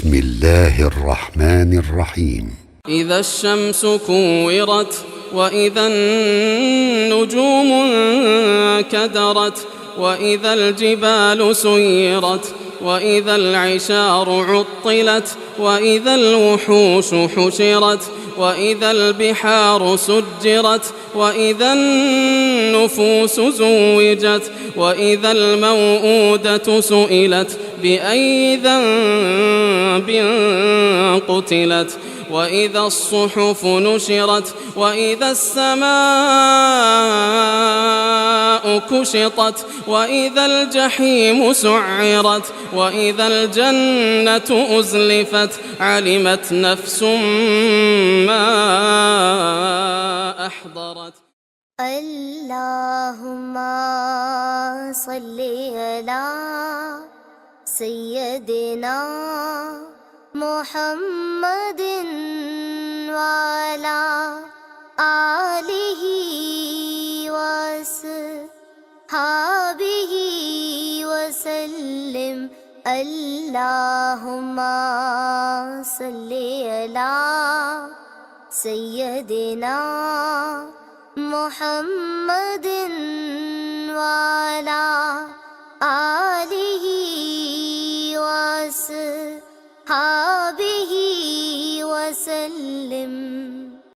بسم الله الرحمن الرحيم. إذا الشمس كورت وإذا النجوم انكدرت وإذا الجبال سيرت وإذا العشار عطلت وإذا الوحوش حشرت وإذا البحار سجرت وإذا النفوس زوجت وإذا الموءودة سئلت بأي ذنب قتلت وإذا الصحف نشرت وإذا السماء كشطت وإذا الجحيم سعرت وإذا الجنة أزلفت علمت نفس ما أحضرت. اللهم صل على سيدنا محمد وعلى آله وصحبه وسلم. اللهم صل على سيدنا محمد